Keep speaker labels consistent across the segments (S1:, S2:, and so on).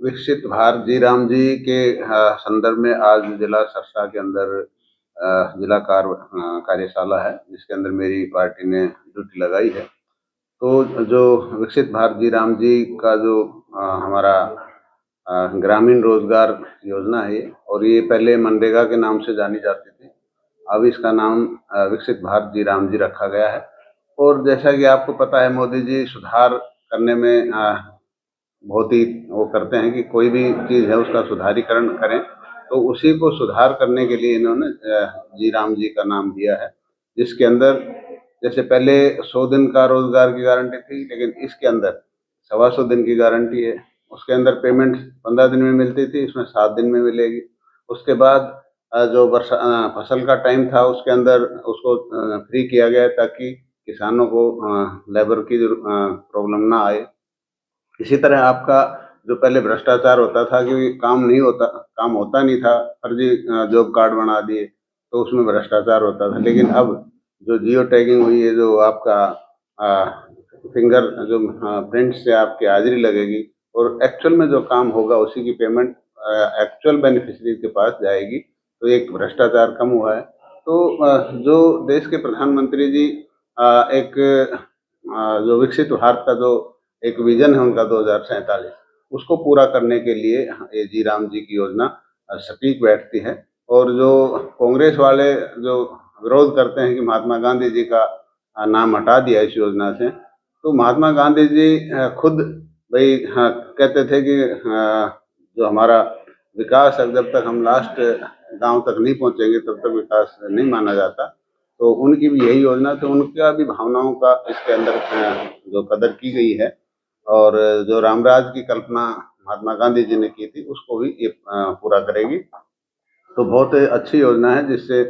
S1: विकसित भारत जी राम जी के संदर्भ में आज जिला सरसा के अंदर जिला कार्यशाला है, जिसके अंदर मेरी पार्टी ने ड्यूटी लगाई है। तो जो विकसित भारत जी राम जी का जो हमारा ग्रामीण रोजगार योजना है, और ये पहले मनरेगा के नाम से जानी जाती थी। अब इसका नाम विकसित भारत जी राम जी रखा गया है। और जैसा कि आपको पता है, मोदी जी सुधार करने में बहुत ही वो करते हैं कि कोई भी चीज़ है उसका सुधारीकरण करें, तो उसी को सुधार करने के लिए इन्होंने जी राम जी का नाम दिया है। जिसके अंदर जैसे पहले 100 दिन का रोज़गार की गारंटी थी, लेकिन इसके अंदर सवा सौ दिन की गारंटी है। उसके अंदर पेमेंट 15 दिन में मिलती थी, इसमें 7 दिन में मिलेगी। उसके बाद जो फसल का टाइम था उसके अंदर उसको फ्री किया गया है, ताकि किसानों को लेबर की प्रॉब्लम ना आए। इसी तरह आपका जो पहले भ्रष्टाचार होता था कि काम होता नहीं था, फर्जी जॉब कार्ड बना दिए, तो उसमें भ्रष्टाचार होता था। लेकिन अब जो जियो टैगिंग हुई है, जो आपका फिंगर जो प्रिंट से आपकी हाजिरी लगेगी और एक्चुअल में जो काम होगा उसी की पेमेंट एक्चुअल बेनिफिशियरी के पास जाएगी, तो एक भ्रष्टाचार कम हुआ है। तो जो देश के प्रधानमंत्री जी एक जो विकसित भारत का जो एक विज़न है उनका 2047, उसको पूरा करने के लिए ये जी राम जी की योजना सटीक बैठती है। और जो कांग्रेस वाले जो विरोध करते हैं कि महात्मा गांधी जी का नाम हटा दिया इस योजना से, तो महात्मा गांधी जी खुद भई हाँ, कहते थे कि जो हमारा विकास है, जब तक हम लास्ट गाँव तक नहीं पहुँचेंगे तब तक विकास नहीं माना जाता। तो उनकी भी यही योजना थी, उनका भी भावनाओं का इसके अंदर जो कदर की गई है। और जो रामराज की कल्पना महात्मा गांधी जी ने की थी, उसको भी ये पूरा करेगी। तो बहुत अच्छी योजना है, जिससे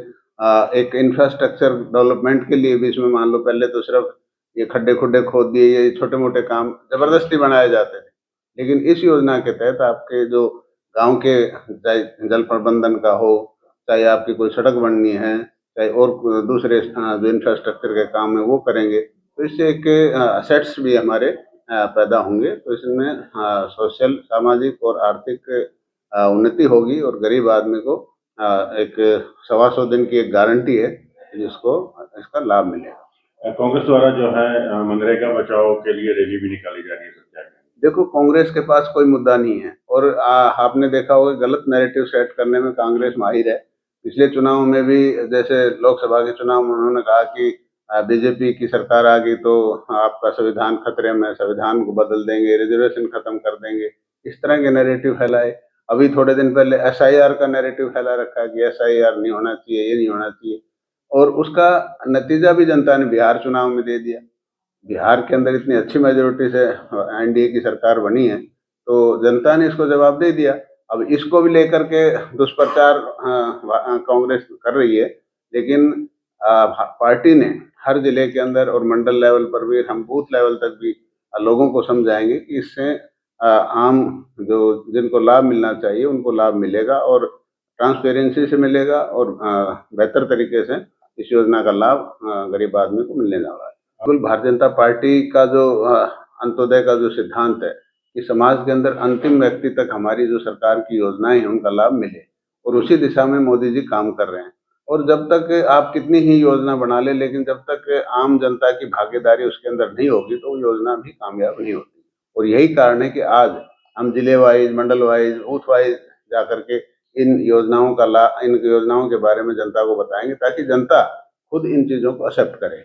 S1: एक इंफ्रास्ट्रक्चर डेवलपमेंट के लिए भी इसमें मान लो पहले तो सिर्फ ये खड्डे-खुड्डे खोद दिए, ये छोटे-मोटे काम ज़बरदस्ती बनाए जाते थे। लेकिन इस योजना के तहत आपके जो गाँव के चाहे जल प्रबंधन का हो, चाहे आपकी कोई सड़क बननी है, चाहे और दूसरे जो इंफ्रास्ट्रक्चर के काम है वो करेंगे। तो इससे एक असेट्स भी हमारे पैदा होंगे। तो इसमें सोशल, सामाजिक और आर्थिक उन्नति होगी, और गरीब आदमी को एक सवा सौ दिन की एक गारंटी है, जिसको इसका लाभ मिलेगा।
S2: कांग्रेस द्वारा जो है मनरेगा बचाओ के लिए रैली भी निकाली जा रही है, क्या कहेंगे?
S1: देखो, कांग्रेस के पास कोई मुद्दा नहीं है, और आपने देखा होगा गलत नैरेटिव सेट करने में कांग्रेस माहिर है। पिछले चुनाव में भी जैसे लोकसभा के चुनाव में उन्होंने कहा कि बीजेपी की सरकार आ गई तो आपका संविधान खतरे में, संविधान को बदल देंगे, रिजर्वेशन खत्म कर देंगे, इस तरह के नैरेटिव फैलाए। अभी थोड़े दिन पहले एसआईआर का नैरेटिव फैला रखा है कि एसआईआर नहीं होना चाहिए, ये नहीं होना चाहिए, और उसका नतीजा भी जनता ने बिहार चुनाव में दे दिया। बिहार के अंदर इतनी अच्छी मेजोरिटी से एनडीए की सरकार बनी है, तो जनता ने इसको जवाब दे दिया। अब इसको भी लेकर के दुष्प्रचार कांग्रेस कर रही है, लेकिन पार्टी ने हर जिले के अंदर और मंडल लेवल पर भी, हम बूथ लेवल तक भी लोगों को समझाएंगे कि इससे आम जो जिनको लाभ मिलना चाहिए उनको लाभ मिलेगा, और ट्रांसपेरेंसी से मिलेगा, और बेहतर तरीके से इस योजना का लाभ गरीब आदमी को मिलने जा रहा है। बिल्कुल, भारतीय जनता पार्टी का जो अंत्योदय का जो सिद्धांत है कि समाज के अंदर अंतिम व्यक्ति तक हमारी जो सरकार की योजनाएं हैं उनका लाभ मिले, और उसी दिशा में मोदी जी काम कर रहे हैं। और जब तक आप कितनी ही योजना बना ले, लेकिन जब तक आम जनता की भागीदारी उसके अंदर नहीं होगी, तो वो योजना भी कामयाब नहीं होती। और यही कारण है कि आज हम जिले वाइज, मंडल वाइज, बूथ वाइज जाकर के इन योजनाओं के बारे में जनता को बताएंगे, ताकि जनता खुद इन चीज़ों को एक्सेप्ट करे।